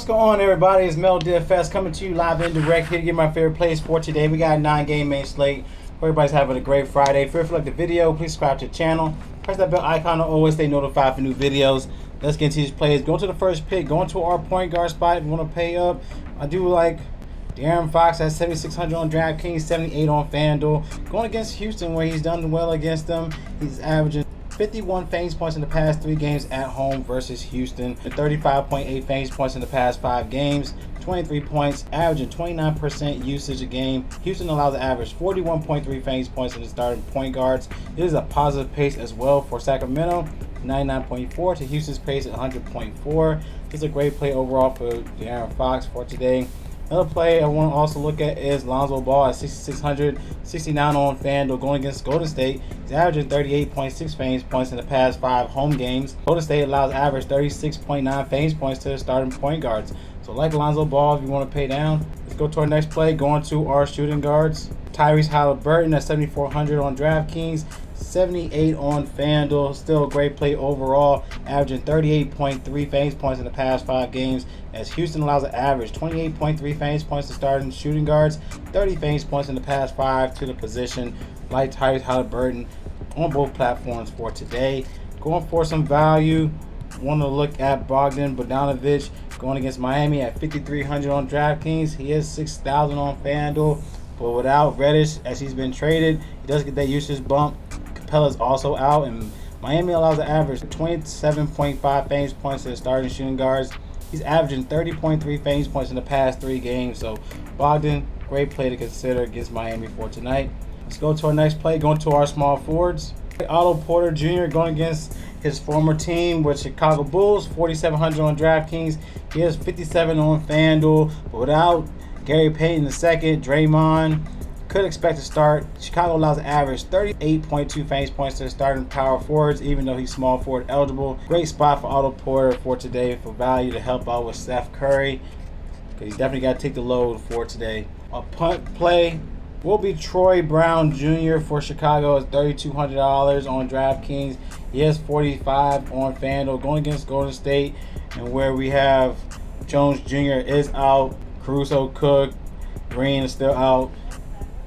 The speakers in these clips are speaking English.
going on, everybody? It's Mel DFS coming to you live and direct here to get my favorite plays for today. We got a 9-game main slate. Hope everybody's having a great Friday. If you like the video, please subscribe to the channel. Press that bell icon to always stay notified for new videos. Let's get into these plays. Going to the first pick. Going to our point guard spot. If you want to pay up, I do like De'Aaron Fox at 7,600 on DraftKings, 78 on FanDuel. Going against Houston, where he's done well against them. He's averaging 51 fantasy points in the past 3 games at home versus Houston, and 35.8 fantasy points in the past 5 games, 23 points, averaging 29% usage a game. Houston allows an average 41.3 fantasy points in the starting point guards. It is a positive pace as well for Sacramento, 99.4 to Houston's pace at 100.4. It's a great play overall for De'Aaron Fox for today. Another play I want to also look at is Lonzo Ball at 6,600, 69 on FanDuel, going against Golden State. He's averaging 38.6 fantasy points in the past 5 home games. Golden State allows average 36.9 fantasy points to the starting point guards. So like Lonzo Ball, if you want to pay down. Let's go to our next play, going to our shooting guards. Tyrese Haliburton at 7,400 on DraftKings, 78 on FanDuel. Still a great play overall, averaging 38.3 fantasy points in the past 5 games, as Houston allows an average 28.3 fantasy points to starting shooting guards, 30 fantasy points in the past 5 to the position. Like Tyrese Haliburton on both platforms for today. Going for some value, want to look at Bogdan Bogdanovic going against Miami at 5,300 on DraftKings. He is 6,000 on FanDuel, but without Reddish, as he's been traded, he does get that usage bump. Capella's also out, and Miami allows an average 27.5 fantasy points to the starting shooting guards. He's averaging 30.3 fantasy points in the past 3 games. So Bogdan, great play to consider against Miami for tonight. Let's go to our next play, going to our small forwards. Otto Porter Jr. going against his former team with Chicago Bulls, 4,700 on DraftKings. He has 57 on FanDuel, but without Gary Payton II, Draymond could expect to start. Chicago allows an average 38.2 fantasy points to the starting power forwards, even though he's small forward eligible. Great spot for Otto Porter for today for value to help out with Steph Curry, because he's definitely got to take the load for today. A punt play will be Troy Brown Jr. for Chicago at $3,200 on DraftKings. He has 45 on FanDuel, going against Golden State, and where we have Jones Jr. is out, Caruso, Cook, Green is still out,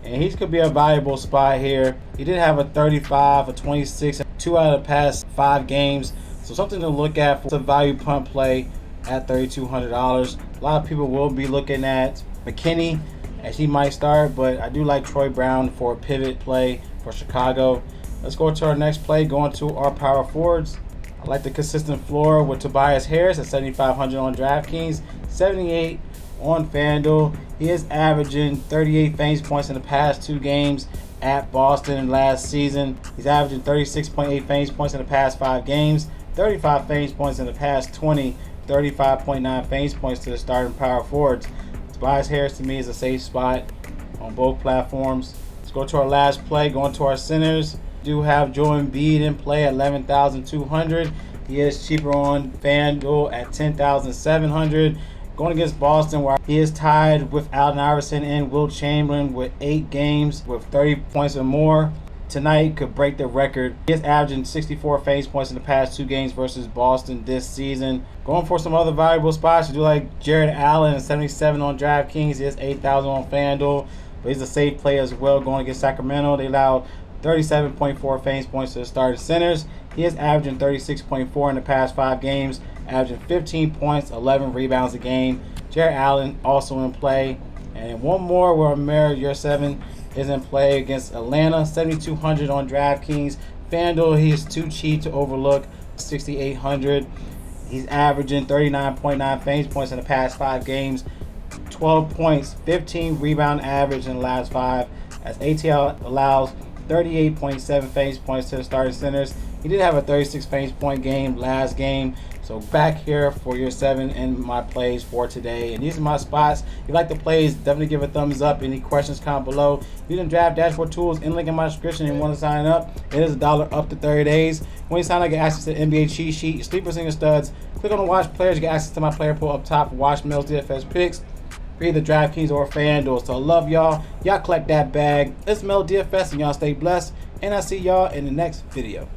and he could be a valuable spot here. He did have a 35, a 26, 2 out of the past 5 games, so something to look at for a value punt play at $3,200. A lot of people will be looking at McKinney, as he might start, but I do like Troy Brown for a pivot play for Chicago. Let's go to our next play, going to our power forwards. I like the consistent floor with Tobias Harris at 7,500 on DraftKings, 78 on FanDuel. He is averaging 38 fantasy points in the past 2 games at Boston last season. He's averaging 36.8 fantasy points in the past 5 games, 35 fantasy points in the past 20, 35.9 fantasy points to the starting power forwards. Tobias Harris to me is a safe spot on both platforms. Let's go to our last play, going to our centers. We do have Joel Embiid in play at 11,200. He is cheaper on FanDuel at 10,700. Going against Boston, where he is tied with Allen Iverson and Wilt Chamberlain with 8 games with 30 points or more. Tonight could break the record. He is averaging 64 fantasy points in the past 2 games versus Boston this season. Going for some other valuable spots, you do like Jared Allen at 77 on DraftKings. He is 8,000 on FanDuel, but he's a safe play as well. Going against Sacramento, they allow 37.4 fantasy points to the starting centers. He is averaging 36.4 in the past 5 games, averaging 15 points, 11 rebounds a game. Jared Allen also in play. And one more where Amir Year 7 is in play against Atlanta, 7,200 on DraftKings. FanDuel, he is too cheap to overlook, 6,800. He's averaging 39.9 fantasy points in the past 5 games, 12 points, 15 rebound average in the last 5, as ATL allows 38.7 fantasy points to the starting centers. He did have a 36 fantasy point game last game. So back here for your 7 and my plays for today. And these are my spots. If you like the plays, definitely give a thumbs up. Any questions, comment below. Using Draft Dashboard Tools in link in my description and you want to sign up. It is $1 up to 30 days. When you sign up, get access to the NBA cheat sheet, your sleepers and your studs. Click on the watch players, get access to my player pool up top for watch Mills DFS picks for either DraftKings or FanDuel. So I love y'all. Y'all collect that bag. It's Mel DFS and y'all stay blessed. And I'll see y'all in the next video.